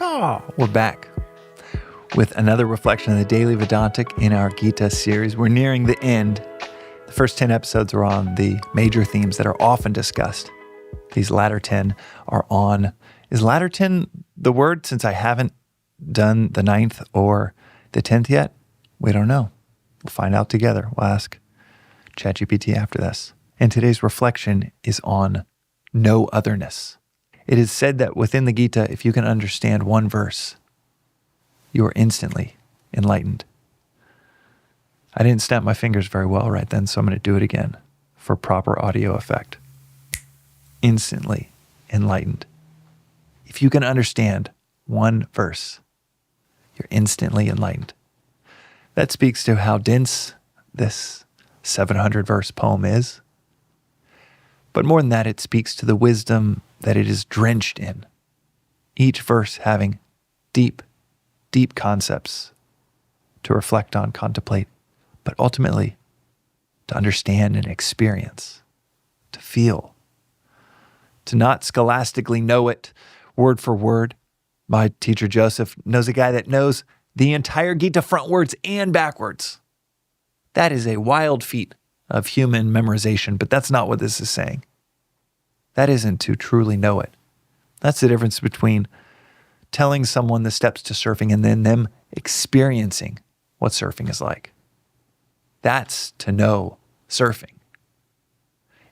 We're back with another reflection of the Daily Vedantic in our Gita series. We're nearing the end. The first 10 episodes are on the major themes that are often discussed. These latter 10 are on, is latter 10 the word since I haven't done the 9th or the 10th yet? We don't know. We'll find out together. We'll ask ChatGPT after this. And today's reflection is on no otherness. It is said that within the Gita, if you can understand one verse, you are instantly enlightened. I didn't snap my fingers very well right then, so I'm going to do it again for proper audio effect. Instantly enlightened. If you can understand one verse, you're instantly enlightened. That speaks to how dense this 700-verse poem is. But more than that, it speaks to the wisdom that it is drenched in. Each verse having deep, deep concepts to reflect on, contemplate, but ultimately to understand and experience, to feel, to not scholastically know it word for word. My teacher Joseph knows a guy that knows the entire Gita frontwards and backwards. That is a wild feat of human memorization, but that's not what this is saying. That isn't to truly know it. That's the difference between telling someone the steps to surfing and then them experiencing what surfing is like. That's to know surfing.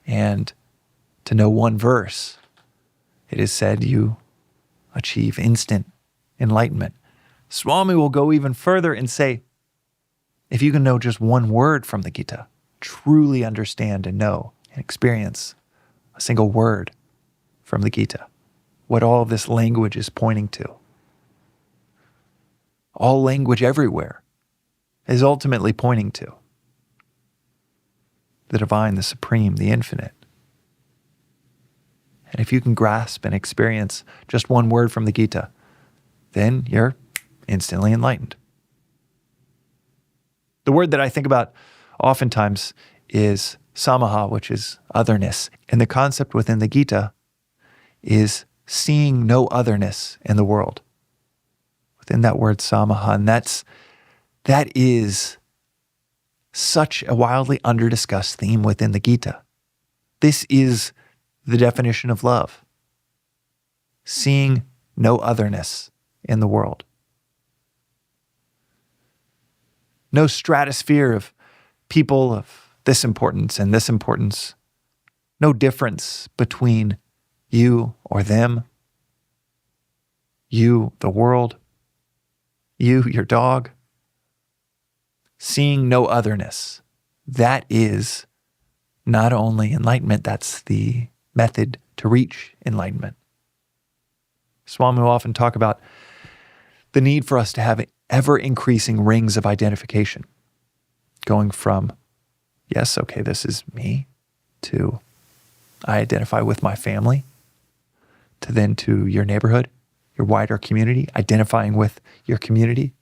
And to know one verse, it is said you achieve instant enlightenment. Swami will go even further and say, if you can know just one word from the Gita, truly understand and know and experience a single word from the Gita, what all this language is pointing to. All language everywhere is ultimately pointing to the divine, the supreme, the infinite. And if you can grasp and experience just one word from the Gita, then you're instantly enlightened. The word that I think about oftentimes is Samaha, which is otherness. And the concept within the Gita is seeing no otherness in the world. Within that word Samaha, and that is such a wildly under-discussed theme within the Gita. This is the definition of love. Seeing no otherness in the world. No stratosphere of people of this importance and this importance. No difference between you or them. You, the world. You, your dog. Seeing no otherness. That is not only enlightenment, that's the method to reach enlightenment. Swami will often talk about the need for us to have ever-increasing rings of identification. Going from, yes, okay, this is me, to I identify with my family, to then to your neighborhood, your wider community, identifying with your community,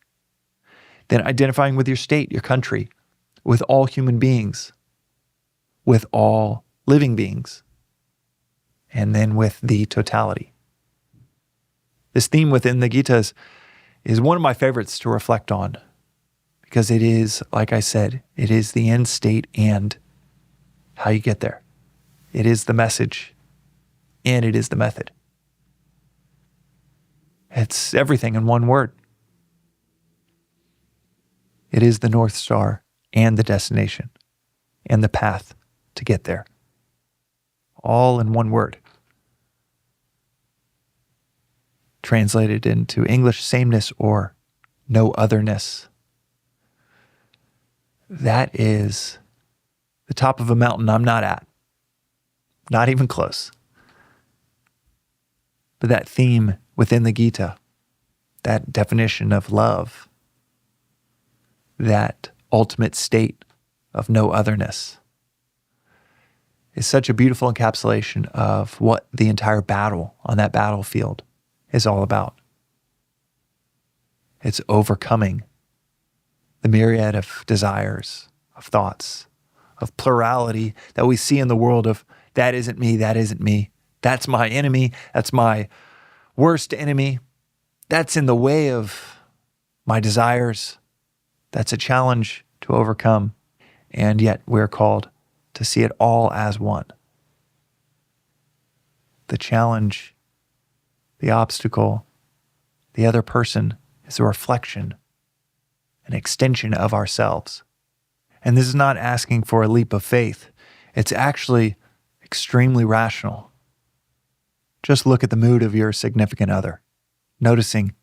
then identifying with your state, your country, with all human beings, with all living beings, and then with the totality. This theme within the Gita is one of my favorites to reflect on because it is, like I said, it is the end state and how you get there. It is the message and it is the method. It's everything in one word. It is the North Star and the destination and the path to get there. All in one word. Translated into English, sameness or no otherness. That is the top of a mountain I'm not at. Not even close. But that theme within the Gita, that definition of love, that ultimate state of no otherness, is such a beautiful encapsulation of what the entire battle on that battlefield is all about. It's overcoming the myriad of desires, of thoughts, of plurality that we see in the world of that isn't me, that's my enemy, that's my worst enemy, that's in the way of my desires. That's a challenge to overcome. And yet we're called to see it all as one. The challenge, the obstacle, the other person is a reflection, an extension of ourselves. And this is not asking for a leap of faith. It's actually extremely rational. Just look at the mood of your significant other, noticing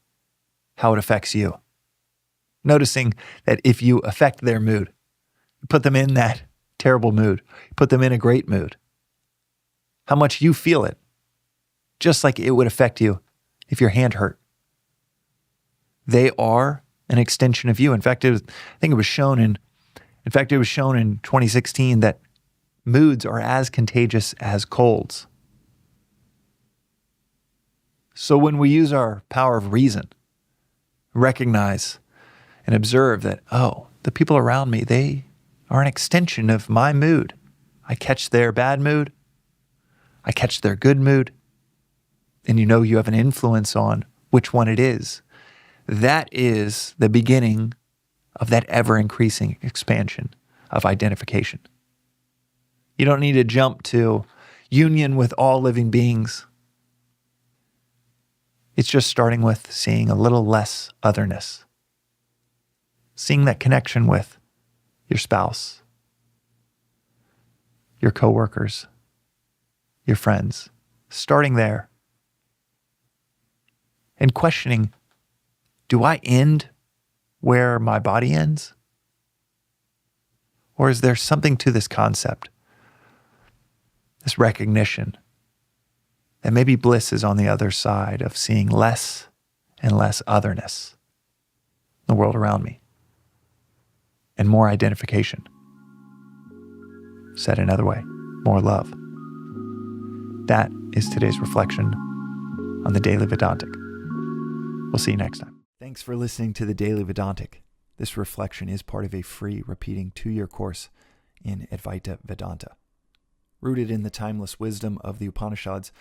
how it affects you. Noticing that if you affect their mood, you put them in that terrible mood, you put them in a great mood, how much you feel it, just like it would affect you if your hand hurt. They are an extension of you. In fact, I think it was shown in 2016 that moods are as contagious as colds. So when we use our power of reason, recognize and observe that, the people around me, they are an extension of my mood. I catch their bad mood. I catch their good mood. And you have an influence on which one it is. That is the beginning of that ever-increasing expansion of identification. You don't need to jump to union with all living beings. It's just starting with seeing a little less otherness. Seeing that connection with your spouse, your coworkers, your friends. Starting there. And questioning, do I end where my body ends? Or is there something to this concept, this recognition, that maybe bliss is on the other side of seeing less and less otherness in the world around me, and more identification? Said another way, more love. That is today's reflection on the Daily Vedantic. We'll see you next time. Thanks for listening to the Daily Vedantic. This reflection is part of a free repeating 2-year course in Advaita Vedanta. Rooted in the timeless wisdom of the Upanishads,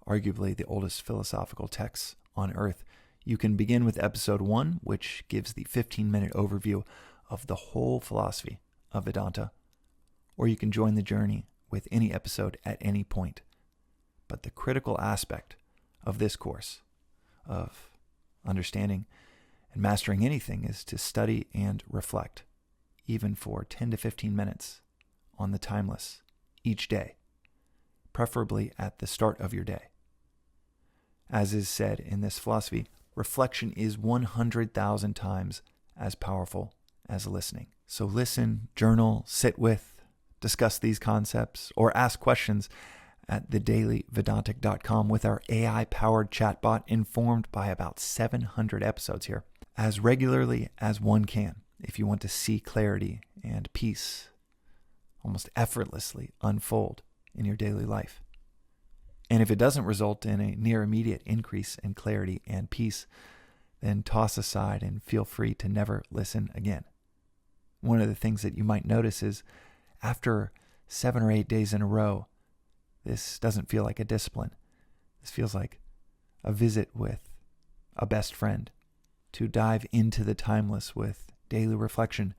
arguably the oldest philosophical texts on earth, you can begin with episode 1, which gives the 15-minute overview of the whole philosophy of Vedanta, or you can join the journey with any episode at any point. But the critical aspect of this course, of understanding and mastering anything, is to study and reflect, even for 10 to 15 minutes on the timeless each day, preferably at the start of your day. As is said in this philosophy, reflection is 100,000 times as powerful as listening. So listen, journal, sit with, discuss these concepts, or ask questions at thedailyvedantic.com with our AI-powered chatbot, informed by about 700 episodes here, as regularly as one can, if you want to see clarity and peace almost effortlessly unfold in your daily life. And if it doesn't result in a near immediate increase in clarity and peace, then toss aside and feel free to never listen again. One of the things that you might notice is after 7 or 8 days in a row, this doesn't feel like a discipline. This feels like a visit with a best friend, to dive into the timeless with daily reflection.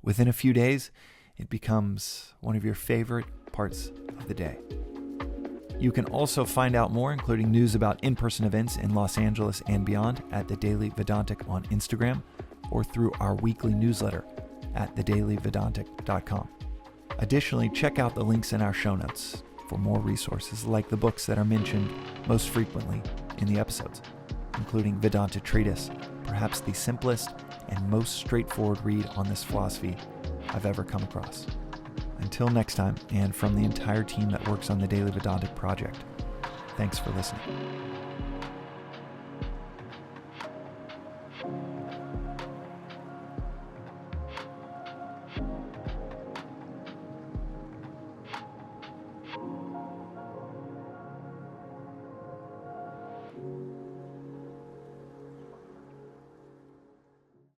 Within a few days, it becomes one of your favorite parts of the day. You can also find out more, including news about in-person events in Los Angeles and beyond, at the Daily Vedantic on Instagram, or through our weekly newsletter at thedailyvedantic.com. Additionally, check out the links in our show notes for more resources like the books that are mentioned most frequently in the episodes, including Vedanta Treatise, perhaps the simplest and most straightforward read on this philosophy I've ever come across. Until next time, and from the entire team that works on the Daily Vedantic project, thanks for listening.